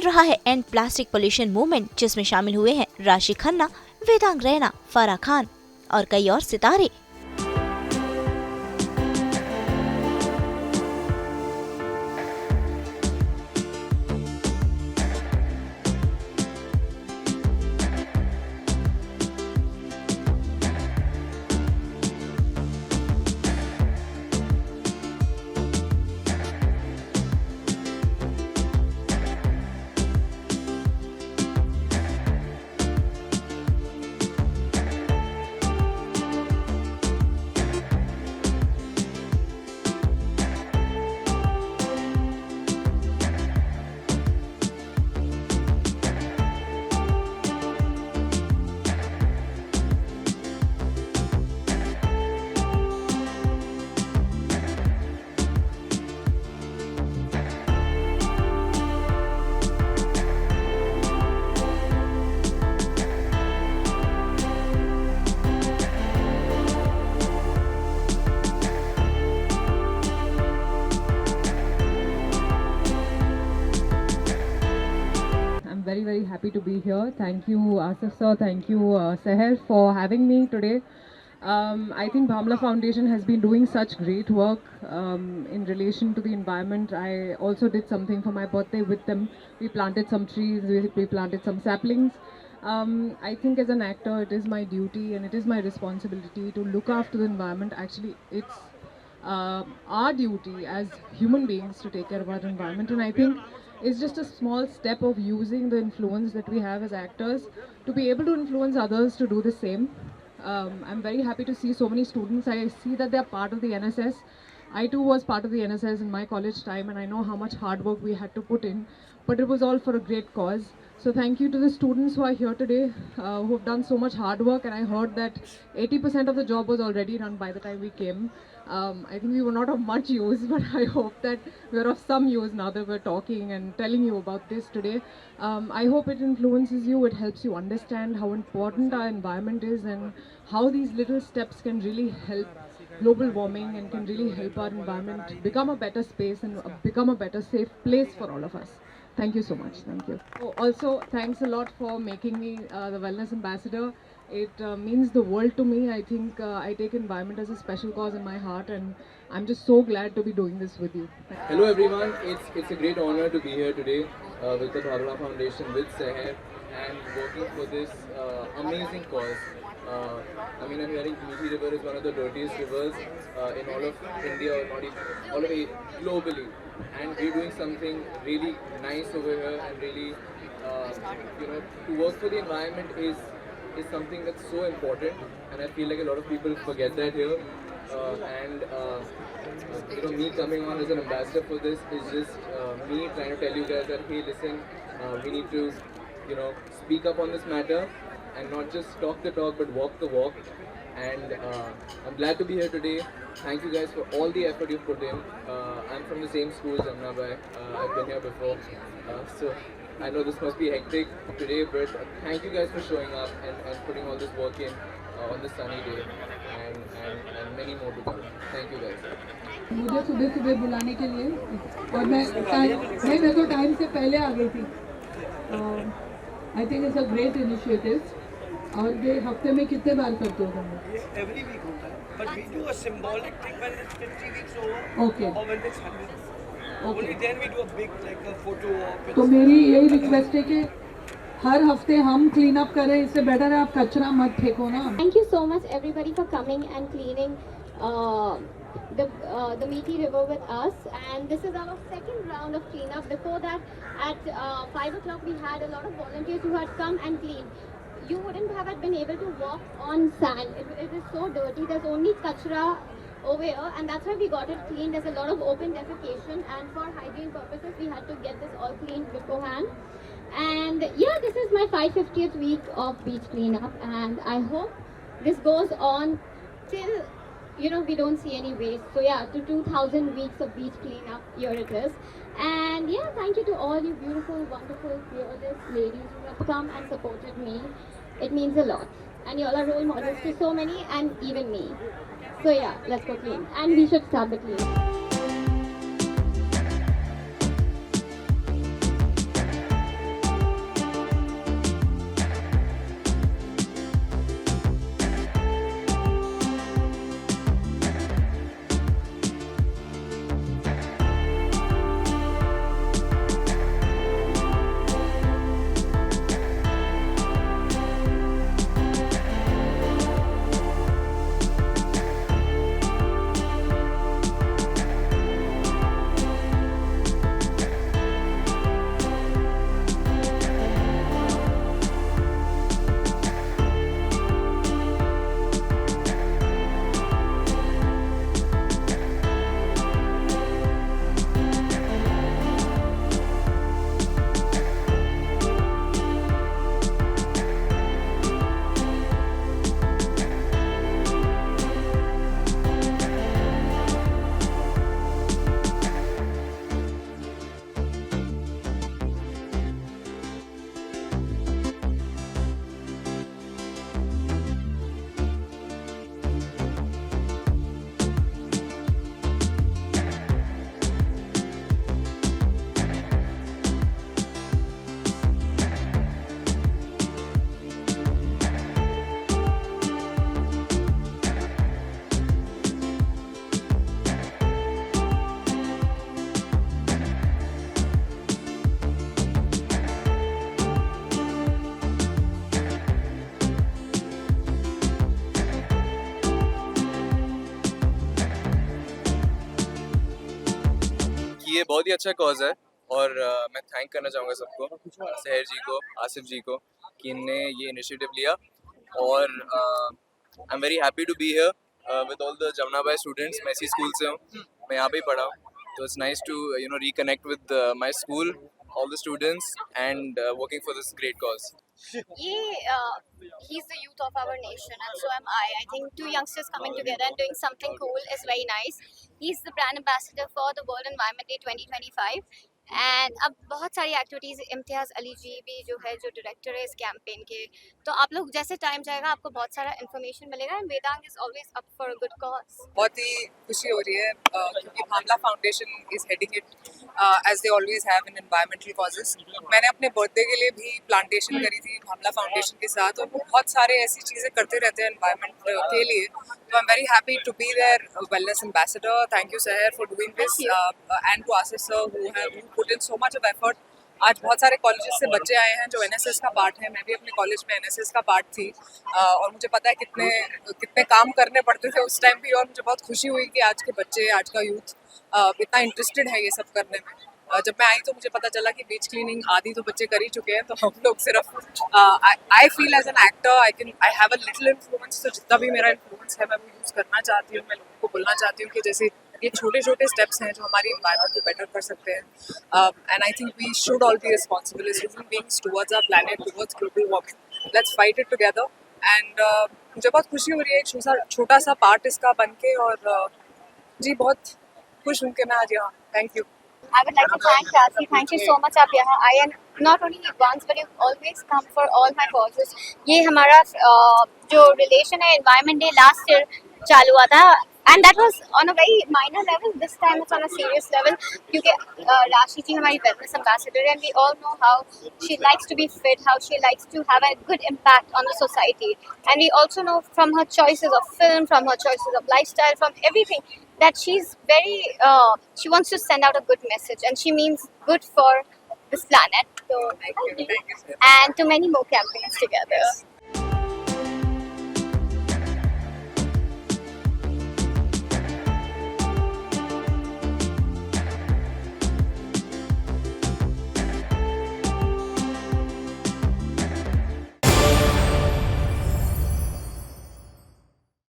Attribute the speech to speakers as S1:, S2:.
S1: चल रहा है एंड प्लास्टिक पोल्यूशन मूवमेंट, जिसमें शामिल हुए हैं राशि खन्ना, वेदांग रैना, फराह खान और कई और सितारे।
S2: Very happy to be here. Thank you, Asif sir. Thank you, Seher, for having me today. I think Bhamla Foundation has been doing such great work in relation to the environment. I also did something for my birthday with them. We planted some trees, we planted some saplings. I think as an actor, it is my duty and it is my responsibility to look after the environment. Actually, it's our duty as human beings to take care of our environment, and I think it's just a small step of using the influence that we have as actors to be able to influence others to do the same. I'm very happy to see so many students. I see that they're part of the NSS. I too was part of the NSS in my college time, and I know how much hard work we had to put in, but it was all for a great cause. So thank you to the students who are here today, who have done so much hard work, and I heard that 80% of the job was already done by the time we came. I think we were not of much use, but I hope that we're of some use now that we're talking and telling you about this today. I hope it influences you, it helps you understand how important our environment is and how these little steps can really help global warming and can really help our environment become a better space and become a better safe place for all of us. Thank you so much. Thank you. Oh, also, thanks a lot for making me the Wellness Ambassador. It means the world to me. I think I take environment as a special cause in my heart, and I'm just so glad to be doing this with you.
S3: Hello everyone, it's a great honor to be here today with the Bhamla Foundation, with Seher, and working for this amazing cause. I'm hearing Methi River is one of the dirtiest rivers in all of India, or not even all of globally, and we're doing something really nice over here, and really, to work for the environment is something that's so important, and I feel like a lot of people forget that here. Me coming on as an ambassador for this is just me trying to tell you guys that, hey, listen, we need to, speak up on this matter and not just talk the talk but walk the walk. And I'm glad to be here today. Thank you guys for all the effort you've put in. I'm from the same school, Jamna Bhai. I've been here before. So I know this must be hectic today, but thank you guys for showing up and putting all this work in on this sunny day, and many more to come. Thank you guys.
S4: मुझे सुबह सुबह बुलाने के लिए, और मैं तो time से पहले आ गई थी. I think it's a great initiative. और ये हफ्ते में कितने बार करते हो तुम?
S5: Every week होता है, but we do a symbolic thing when it's 50 weeks over,
S4: Okay.
S5: or when it's 100. Only then we do a big, like a photo op.
S4: तो मेरी यही रिक्वेस्ट है कि हर हफ्ते हम क्लीन अप करें. इससे बेटर है आप कचरा मत फेंको ना.
S6: Thank you so much everybody for coming and cleaning the Methi River with us, and this is our second round of cleanup. Before that, at 5 o'clock we had a lot of volunteers who had come and cleaned. You wouldn't have been able to walk on sand. It is so dirty. There's only kachra over here, and that's why we got it cleaned. There's a lot of open defecation, and for hygiene purposes we had to get this all cleaned beforehand. And yeah, this is my 550th week of beach cleanup, and I hope this goes on till we don't see any waste. So yeah, to 2000 weeks of beach cleanup, here it is. And yeah, thank you to all you beautiful, wonderful, fearless ladies who have come and supported me. It means a lot, and you all are role models to so many, and even me. So yeah, let's go clean, and we should start the clean.
S3: कि ये बहुत ही अच्छा cause है और मैं thank करना चाहूँगा सबको, सहर जी को, आसिफ जी को, कि इनने ये इनिशिएटिव लिया और I am very happy to be here with all the Jamuna Bai students. मैं इसी स्कूल से हूँ, मैं यहाँ पे ही पढ़ा हूँ, तो it's nice to reconnect with my school, all the students, and working for this great cause.
S6: He's the youth of our nation, and so am I. I think two youngsters coming together and doing something cool is very nice. He's the brand ambassador for the World Environment Day 2025. And अब बहुत सारी activities, इम्तियाज़ अली जी भी जो है, जो director है इस campaign के, तो आप लोग जैसे टाइम जाएगा आपको बहुत सारा इन्फॉर्मेशन मिलेगा। And Vedang is always up for a good cause.
S7: बहुत ही खुशी हो रही है क्योंकि Bhamla Foundation is heading it as they always have in environmental causes. मैंने अपने बर्थडे के लिए भी प्लांटेशन करी थी भामला फाउंडेशन के साथ, और बहुत सारे ऐसी चीज़ें करते रहते हैं एनवायरमेंट के लिए। तो I am very happy to be their wellness ambassador. Thank you Sahar for doing this and to Asif sir who have put in so much of effort. आज बहुत सारे कॉलेजेस से बच्चे आए हैं जो एनएसएस का पार्ट है। मैं भी अपने कॉलेज में एनएसएस का पार्ट थी और मुझे पता है कितने काम करने पड़ते थे उस टाइम भी, और मुझे बहुत खुशी हुई कि आज के बच्चे, आज का यूथ इतना इंटरेस्टेड है ये सब करने में। जब मैं आई तो मुझे पता चला कि बीच क्लीनिंग आदि तो बच्चे कर ही चुके हैं, तो हम लोग सिर्फ I feel as an actor I have a little influence. तो जितना भी मेरा इन्फ्लुएंस है मैं वो यूज़ करना चाहती हूँ। मैं लोगों को बोलना चाहती हूँ कि जैसे ये छोटे छोटे स्टेप्स हैं जो हमारी एनवायरनमेंट को बेटर कर सकते हैं। And I think we should all be responsible as human beings towards our planet, towards global warming. Let's fight it together. And मुझे बहुत खुशी हो रही है एक छोटा सा पार्ट इसका बन के, और जी बहुत खुश हूँ कि मैं आज यहाँ। Thank you.
S6: I would like to thank Rasi. Thank you so much आप यहाँ आए, and not only once but you always come for all my causes. ये हमारा जो relation है Environment Day last year चालू हुआ था, and that was on a very minor level. This time it's on a serious level क्योंकि राशि जी हमारी wellness ambassador है, and we all know how she likes to be fit, how she likes to have a good impact on the society, and we also know from her choices of film, from her choices of lifestyle, from everything, that she's very she wants to send out a good message, and she means good for this planet. So
S7: Thank you.
S6: and to many more campaigns together.